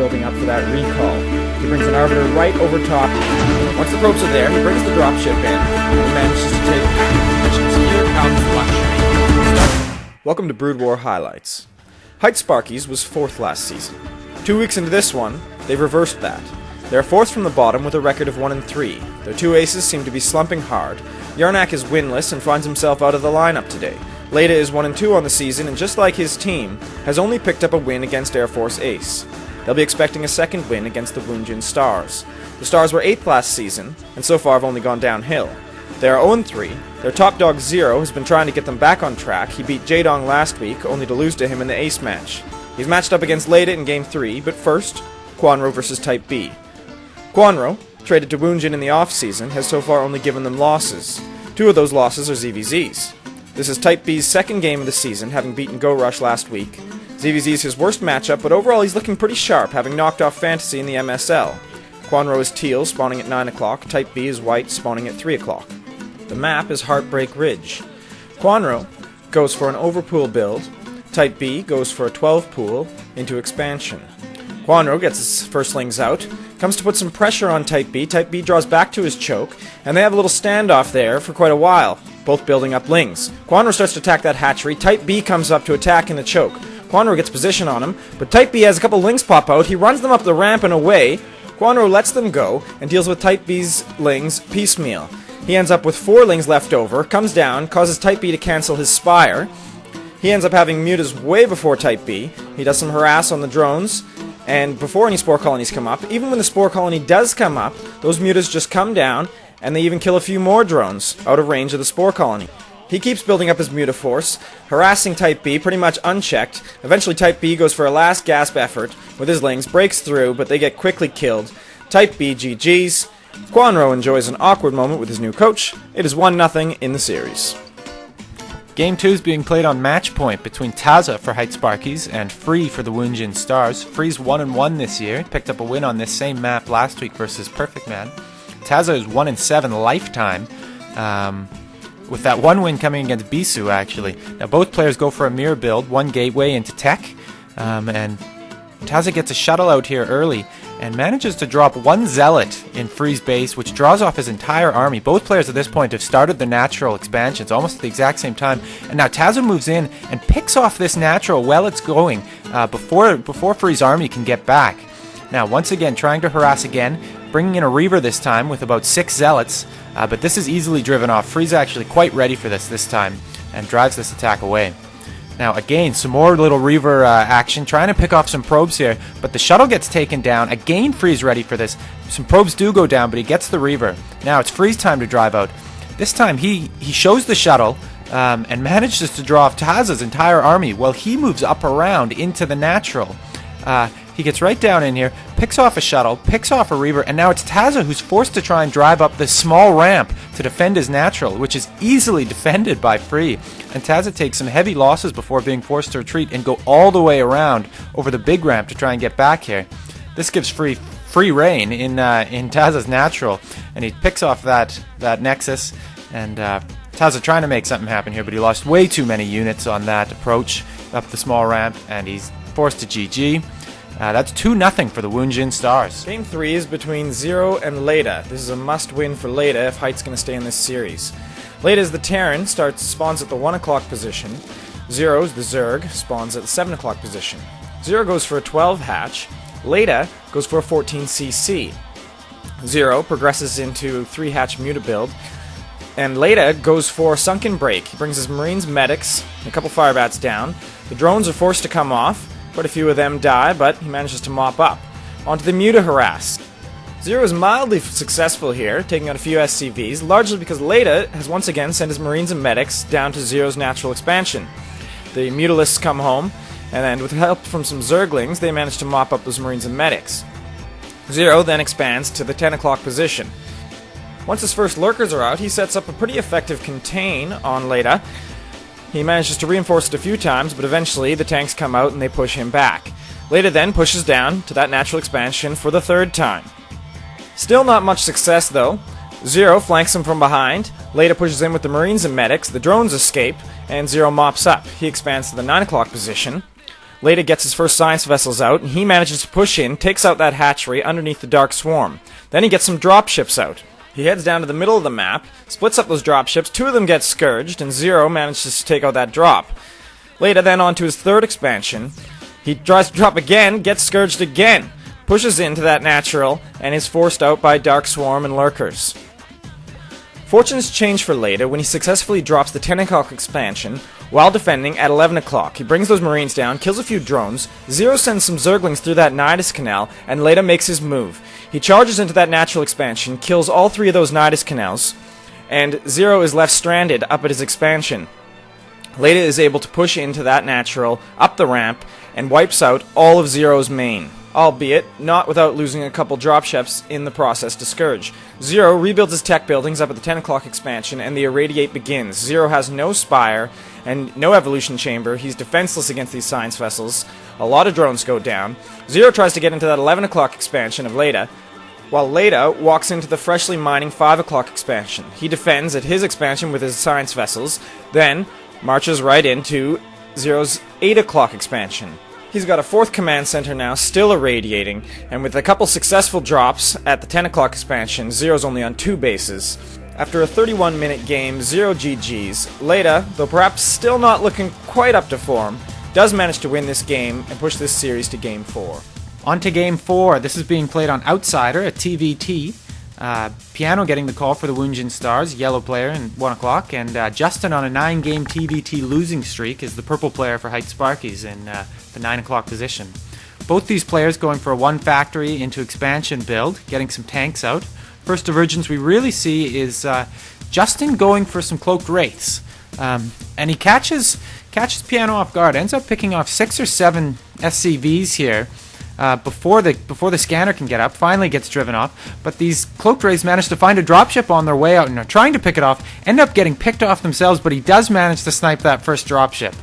building up for that recall. He brings an Arbiter right over top. Once the probes are there, he brings the dropship in and manages to take positions. Here comes luxury. Welcome to Brood War Highlights. Hite Sparkies was 4th last season. 2 weeks into this one, they've reversed that. They're 4th from the bottom with a record of 1-3. Their 2 aces seem to be slumping hard. Yarnak is winless and finds himself out of the lineup today. Leda is 1-2 on the season, and just like his team, has only picked up a win against Air Force Ace. They'll be expecting a second win against the Woongjin Stars. The Stars were 8th last season, and so far have only gone downhill. They are 0-3. Their top dog Zero has been trying to get them back on track. He beat Jaedong last week, only to lose to him in the Ace match. He's matched up against Leda in Game 3, but first, Quanro versus Type B. Quanro, traded to Woongjin in the off-season, has so far only given them losses. 2 of those losses are ZVZs. This is Type B's second game of the season, having beaten Go Rush last week. ZVZ is his worst matchup, but overall he's looking pretty sharp, having knocked off Fantasy in the MSL. Quanro is teal, spawning at 9 o'clock. Type B is white, spawning at 3 o'clock. The map is Heartbreak Ridge. Quanro goes for an overpool build. Type B goes for a 12 pool into expansion. Quanro gets his firstlings out, comes to put some pressure on Type B. Type B draws back to his choke, and they have a little standoff there for quite a while, both building up lings. Quanro starts to attack that hatchery. Type B comes up to attack in the choke. Quanro gets position on him, but Type B has a couple lings pop out. He runs them up the ramp and away. Quanro lets them go and deals with Type B's lings piecemeal. He ends up with 4 lings left over, comes down, causes Type B to cancel his Spire. He ends up having mutas way before Type B. He does some harass on the drones, and before any spore colonies come up, even when the spore colony does come up, those mutas just come down, and they even kill a few more drones out of range of the spore colony. He keeps building up his muta force, harassing Type B pretty much unchecked. Eventually Type B goes for a last gasp effort with his lings, breaks through, but they get quickly killed. Type B GG's. Quanro enjoys an awkward moment with his new coach. It is 1-0 in the series. Game 2 is being played on match point between Taza for Hite Sparkies and Free for the Woongjin Stars. Free's 1-1 this year, picked up a win on this same map last week versus Perfect Man. Taza is 1-7 lifetime, with that one win coming against Bisu actually. Now both players go for a mirror build, one gateway into tech, and Taza gets a shuttle out here early and manages to drop one zealot in Free's base, which draws off his entire army. Both players at this point have started the natural expansions almost at the exact same time, and now Taza moves in and picks off this natural while it's going before Free's army can get back. Now once again trying to harass again, bringing in a Reaver this time with about 6 zealots, but this is easily driven off. Free's actually quite ready for this time and drives this attack away. Now again, some more little Reaver action, trying to pick off some probes here, but the shuttle gets taken down. Again, Free's ready for this. Some probes do go down, but he gets the Reaver. Now it's Free's time to drive out. This time he shows the shuttle and manages to draw off Taza's entire army while he moves up around into the natural. He gets right down in here, picks off a shuttle, picks off a Reaver, and now it's Taza who's forced to try and drive up this small ramp to defend his natural, which is easily defended by Free. And Taza takes some heavy losses before being forced to retreat and go all the way around over the big ramp to try and get back here. This gives free reign in Taza's natural, and he picks off that Nexus, and Taza trying to make something happen here, but he lost way too many units on that approach up the small ramp, and he's forced to GG. That's 2-0 for the Woongjin Stars. Game 3 is between Zero and Leda. This is a must-win for Leda if Hite's going to stay in this series. Leda's the Terran, spawns at the 1 o'clock position. Zero's the Zerg, spawns at the 7 o'clock position. Zero goes for a 12 hatch. Leda goes for a 14 CC. Zero progresses into 3 hatch muta build. And Leda goes for Sunken Break. He brings his Marines, medics, and a couple firebats down. The drones are forced to come off. Quite a few of them die, but he manages to mop up. Onto the muta harass. Zero is mildly successful here, taking out a few SCVs, largely because Leda has once again sent his Marines and medics down to Zero's natural expansion. The mutalists come home, and then with help from some Zerglings, they manage to mop up those Marines and medics. Zero then expands to the 10 o'clock position. Once his first lurkers are out, he sets up a pretty effective contain on Leda. He manages to reinforce it a few times, but eventually the tanks come out and they push him back. Leda then pushes down to that natural expansion for the 3rd time. Still not much success though. Zero flanks him from behind. Leda pushes in with the Marines and medics. The drones escape, and Zero mops up. He expands to the 9 o'clock position. Leda gets his first science vessels out, and he manages to push in, takes out that hatchery underneath the Dark Swarm. Then he gets some dropships out. He heads down to the middle of the map, splits up those dropships, 2 of them get scourged, and Zero manages to take out that drop. Leda then on to his third expansion. He tries to drop again, gets scourged again, pushes into that natural, and is forced out by Dark Swarm and Lurkers. Fortunes change for Leda when he successfully drops the 10 o'clock expansion while defending at 11 o'clock. He brings those Marines down, kills a few drones, Zero sends some Zerglings through that Nidus Canal, and Leda makes his move. He charges into that natural expansion, kills all 3 of those Nidus Canals, and Zero is left stranded up at his expansion. Leda is able to push into that natural, up the ramp, and wipes out all of Zero's main, albeit not without losing a couple dropships in the process to Scourge. Zero rebuilds his tech buildings up at the 10 o'clock expansion, and the Irradiate begins. Zero has no Spire and no Evolution Chamber. He's defenseless against these science vessels. A lot of drones go down. Zero tries to get into that 11 o'clock expansion of Leda, while Leda walks into the freshly mining 5 o'clock expansion. He defends at his expansion with his science vessels, then marches right into Zero's 8 o'clock expansion. He's got a 4th command center now, still irradiating, and with a couple successful drops at the 10 o'clock expansion, Zero's only on 2 bases. After a 31-minute game, 0 GGs, Leda, though perhaps still not looking quite up to form, does manage to win this game and push this series to Game 4. On to Game 4. This is being played on Outsider at TVT. Piano getting the call for the Woongjin Stars, yellow player, and 1 o'clock, and Justin on a 9-game TVT losing streak is the purple player for Hite Sparkies in the 9 o'clock position. Both these players going for a 1 factory into expansion build, getting some tanks out. First divergence we really see is Justin going for some cloaked wraiths, and he catches Piano off guard, ends up picking off 6 or 7 SCVs here. Before the scanner can get up, finally gets driven off, but these cloaked wraiths manage to find a dropship on their way out and are trying to pick it off, end up getting picked off themselves, but he does manage to snipe that first dropship.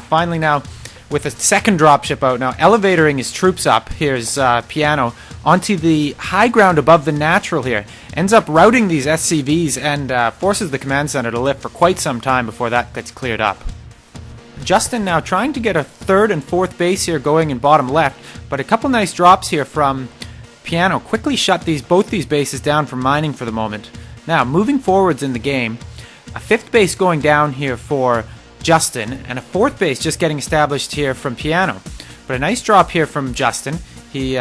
Finally now, with a second dropship out, now elevatoring his troops up, here's Piano, onto the high ground above the natural here, ends up routing these SCVs and forces the command center to lift for quite some time before that gets cleared up. Justin now trying to get a 3rd and 4th base here going in bottom left, but a couple nice drops here from Piano quickly shut both these bases down from mining for the moment. Now, moving forwards in the game, a 5th base going down here for Justin, and a 4th base just getting established here from Piano. But a nice drop here from Justin. He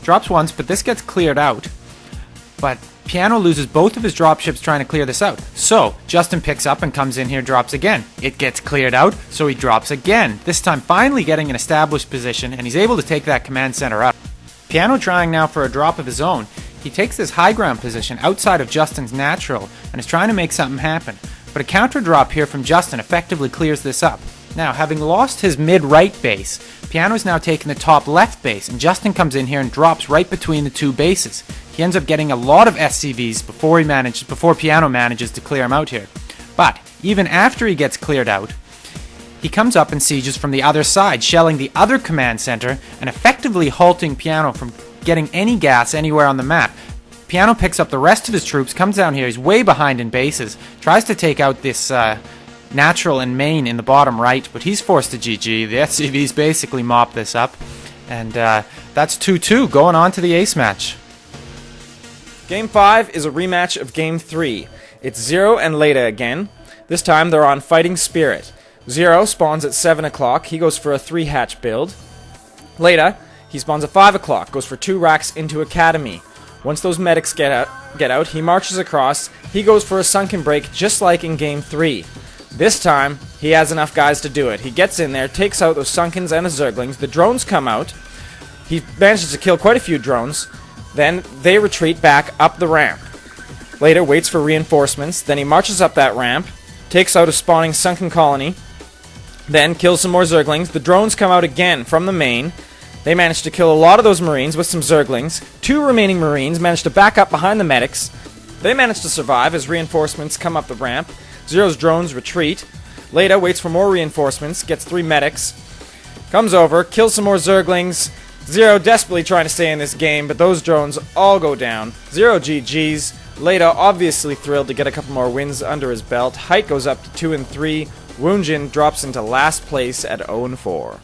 drops once, but this gets cleared out. But Piano loses both of his dropships trying to clear this out. So, Justin picks up and comes in here, drops again. It gets cleared out, so he drops again. This time finally getting an established position, and he's able to take that command center up. Piano trying now for a drop of his own. He takes this high ground position outside of Justin's natural, and is trying to make something happen. But a counter drop here from Justin effectively clears this up. Now, having lost his mid-right base, Piano's now taking the top left base, and Justin comes in here and drops right between the 2 bases. He ends up getting a lot of SCVs before Piano manages to clear him out here. But even after he gets cleared out, he comes up and sieges from the other side, shelling the other command center and effectively halting Piano from getting any gas anywhere on the map. Piano picks up the rest of his troops, comes down here, he's way behind in bases, tries to take out this natural and main in the bottom right, but he's forced to GG. The SCVs basically mop this up, and that's 2-2 going on to the ace match. Game 5 is a rematch of Game 3. It's Zero and Leda again. This time they're on Fighting Spirit. Zero spawns at 7 o'clock. He goes for a 3-hatch build. Leda, he spawns at 5 o'clock. Goes for 2 racks into Academy. Once those medics get out, he marches across. He goes for a Sunken Break just like in Game 3. This time, he has enough guys to do it. He gets in there, takes out those Sunkens and the Zerglings. The drones come out. He manages to kill quite a few drones. Then they retreat back up the ramp. Later waits for reinforcements, then he marches up that ramp, takes out a spawning Sunken colony, then kills some more Zerglings. The drones come out again from the main. They manage to kill a lot of those Marines with some Zerglings. 2 remaining Marines manage to back up behind the medics. They manage to survive as reinforcements come up the ramp. Zero's drones retreat. Leda waits for more reinforcements, gets 3 medics, comes over, kills some more Zerglings. Zero desperately trying to stay in this game, but those drones all go down. 0 GG's. Leda obviously thrilled to get a couple more wins under his belt. Hite goes up to 2-3. Woongjin drops into last place at 0-4.